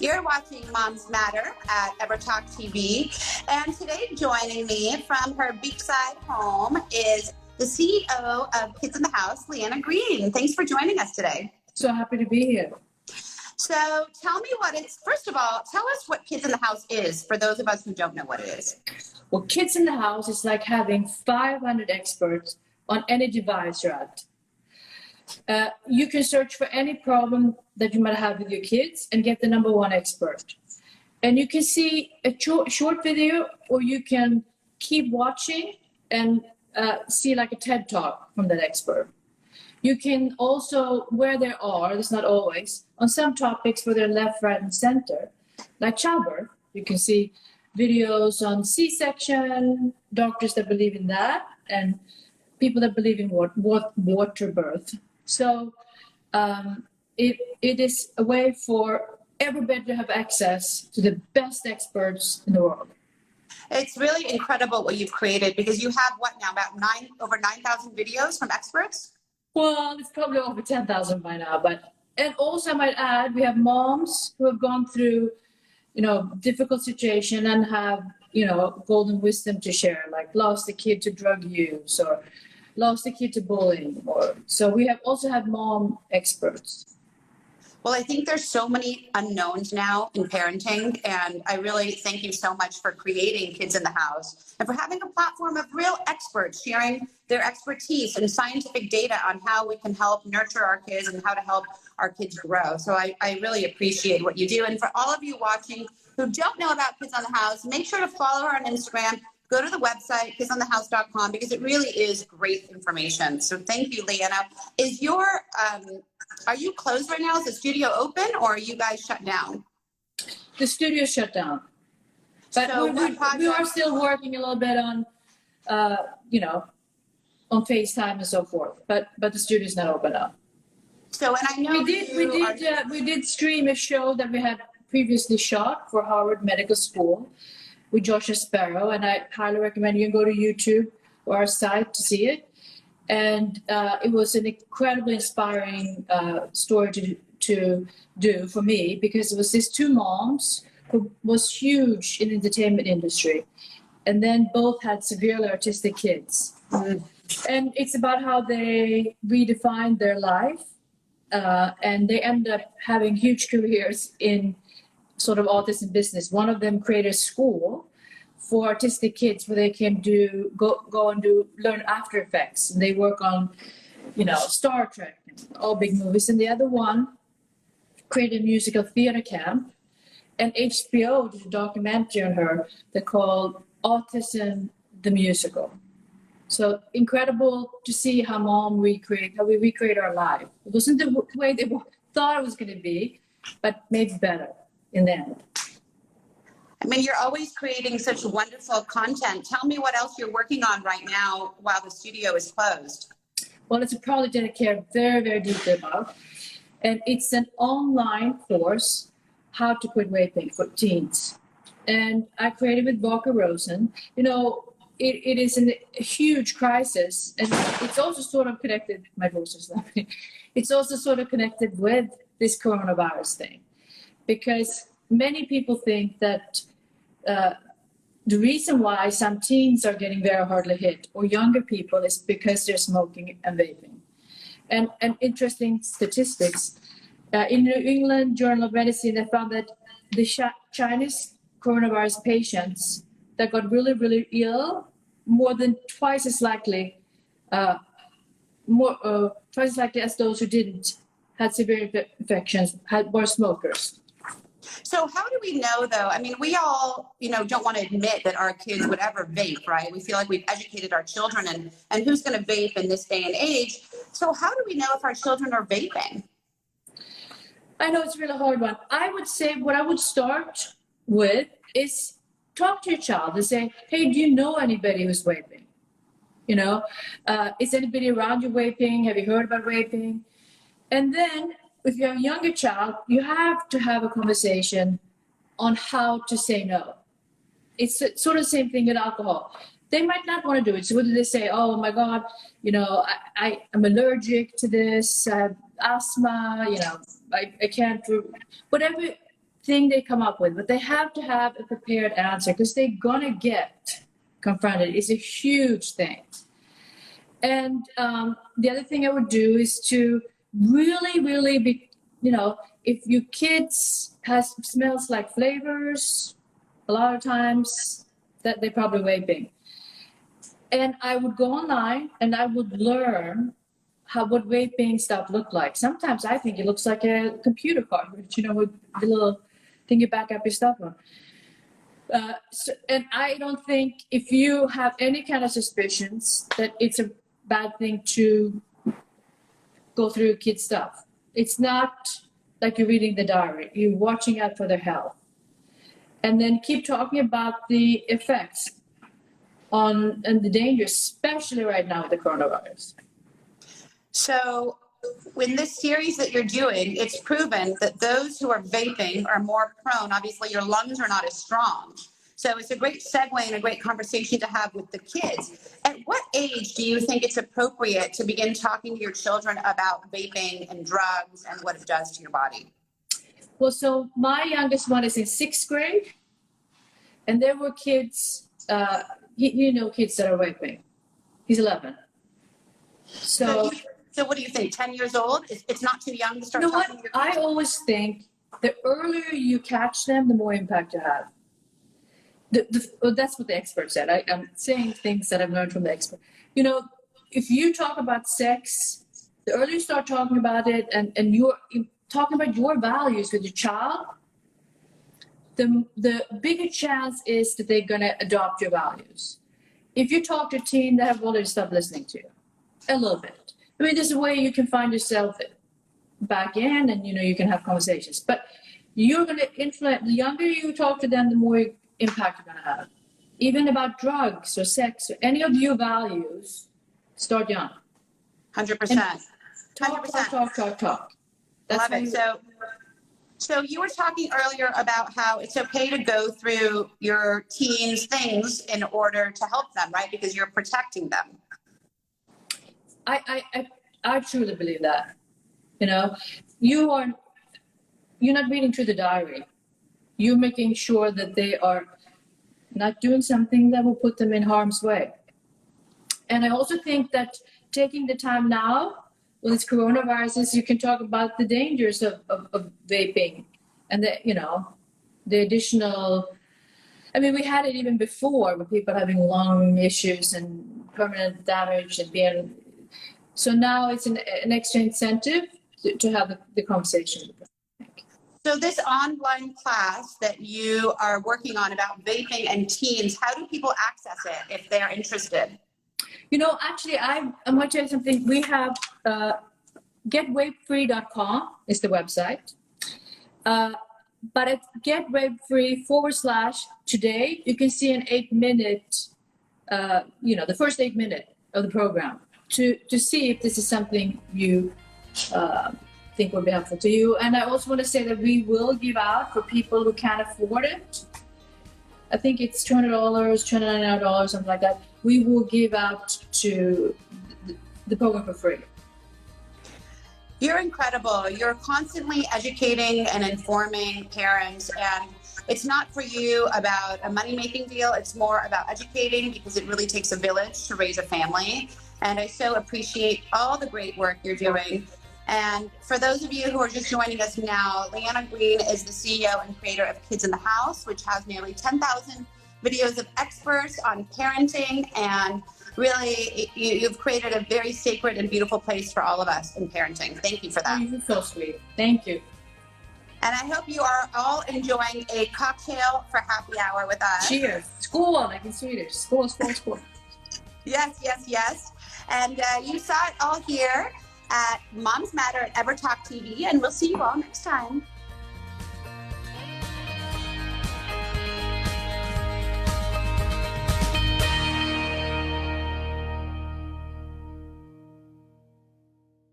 You're watching Moms Matter at EverTalk TV. And today joining me from her beachside home is the CEO of Kids in the House, Leanna Green. Thanks for joining us today. So happy to be here. So tell me first of all, tell us what Kids in the House is for those of us who don't know what it is. Well, Kids in the House is like having 500 experts on any device you're at. You can search for any problem that you might have with your kids and get the #1 expert. And you can see a short video, or you can keep watching and see like a TED Talk from that expert. You can also, where there are, it's not always, on some topics where they're left, right, and center, like childbirth, you can see videos on C-section, doctors that believe in that, and people that believe in water birth. So it is a way for everybody to have access to the best experts in the world. It's really incredible what you've created, because you have what now, about over 9,000 videos from experts? Well, it's probably over 10,000 by now, and also I might add, we have moms who have gone through, difficult situation and have, golden wisdom to share, like lost a kid to drug use or lost a kid to bullying, so we also have mom experts. Well, I think there's so many unknowns now in parenting, and I really thank you so much for creating Kids in the House and for having a platform of real experts sharing their expertise and scientific data on how we can help nurture our kids and how to help our kids grow. So I really appreciate what you do. And for all of you watching who don't know about Kids in the House, make sure to follow her on Instagram. Go to the website, kidsonthehouse.com, because it really is great information. So thank you, Leanna. Are you closed right now? Is the studio open, or are you guys shut down? The studio's shut down. But so we are still working a little bit on, on FaceTime and so forth. But the studio's not open now. So, and I know we did stream a show that we had previously shot for Harvard Medical School with Joshua Sparrow, and I highly recommend you go to YouTube or our site to see it. And it was an incredibly inspiring story to do for me, because it was these two moms who was huge in the entertainment industry, and then both had severely autistic kids. Mm-hmm. And it's about how they redefined their life, and they end up having huge careers in sort of autism business. One of them created a school for autistic kids where they can go and learn After Effects, and they work on, Star Trek, all big movies. And the other one created a musical theater camp, and HBO did a documentary on her that called Autism the Musical. So incredible to see how we recreate our life. It wasn't the way they thought it was going to be, but maybe better in the end. I mean, you're always creating such wonderful content. Tell me what else you're working on right now while the studio is closed. Well, it's a project that I care very, very deeply about. And it's an online course, How to Quit Vaping for Teens. And I created with Walker Rosen. It is a huge crisis. And it's also sort of connected, my voice is laughing. It's also sort of connected with this coronavirus thing. Because many people think that the reason why some teens are getting very hardly hit, or younger people, is because they're smoking and vaping. And interesting statistics. In New England Journal of Medicine, they found that the Chinese coronavirus patients that got really, really ill, more than twice as likely as those who didn't, had severe infections, were smokers. So how do we know, though? I mean, we all, don't want to admit that our kids would ever vape, right? We feel like we've educated our children, and who's going to vape in this day and age? So how do we know if our children are vaping? I know it's a really hard one. I would say what I would start with is talk to your child and say, hey, do you know anybody who's vaping? Is anybody around you vaping? Have you heard about vaping? And then if you have a younger child, you have to have a conversation on how to say no. It's sort of the same thing with alcohol. They might not want to do it. So whether they say, oh my God, I'm allergic to this, I have asthma, I can't do whatever thing they come up with, but they have to have a prepared answer because they're gonna get confronted. It's a huge thing. And the other thing I would do is to really be, if your kids smells like flavors, a lot of times that they're probably vaping. And I would go online and I would learn what vaping stuff looked like. Sometimes I think it looks like a computer cartridge, with the little thing you back up your stuff on. And I don't think if you have any kind of suspicions that it's a bad thing to go through kids' stuff. It's not like you're reading the diary. You're watching out for their health. And then keep talking about the effects and the danger, especially right now with the coronavirus. So in this series that you're doing, it's proven that those who are vaping are more prone. Obviously, your lungs are not as strong. So it's a great segue and a great conversation to have with the kids. At what age do you think it's appropriate to begin talking to your children about vaping and drugs and what it does to your body? Well, so my youngest one is in 6th grade, and there were kids, kids that are vaping. He's 11. So what do you think? 10 years old? It's not too young to start you know talking what? to your kids? I always think the earlier you catch them, the more impact you have. That's what the expert said. I'm saying things that I've learned from the expert. If you talk about sex, the earlier you start talking about it and you're talking about your values with your child, the bigger chance is that they're going to adopt your values. If you talk to a teen, they have already stopped listening to you a little bit. I mean, there's a way you can find yourself back in and, you can have conversations. But you're going to influence, the younger you talk to them, the more impact you're going to have. Even about drugs or sex or any of your values, start young. 100%. Talk. Love it. So you were talking earlier about how it's okay to go through your teens' things in order to help them, right? Because you're protecting them. I truly believe that. You're not reading through the diary. You're making sure that they are not doing something that will put them in harm's way. And I also think that taking the time now with this coronavirus, you can talk about the dangers of vaping and the additional. I mean, we had it even before with people having lung issues and permanent damage and being. So now it's an extra incentive to have the conversation. So this online class that you are working on about vaping and teens, how do people access it if they're interested? Actually, I'm going to tell you something. We have getvapefree.com is the website. But at getvapefree/today, you can see an 8-minute, the first 8 minutes of the program to see if this is something you think would be helpful to you. And I also want to say that we will give out for people who can't afford it. I think it's $200, $299, something like that. We will give out to the program for free. You're incredible. You're constantly educating and informing parents, and it's not for you about a money-making deal. It's more about educating because it really takes a village to raise a family. And I so appreciate all the great work you're doing. And for those of you who are just joining us now, Leanna Green is the CEO and creator of Kids in the House, which has nearly 10,000 videos of experts on parenting. And really, you've created a very sacred and beautiful place for all of us in parenting. Thank you for that. You're so sweet. Thank you. And I hope you are all enjoying a cocktail for happy hour with us. Cheers. Skål, like in Swedish. Skål, skål, skål. Yes, yes, yes. And you saw it all here at Moms Matter at EverTalk TV, and we'll see you all next time.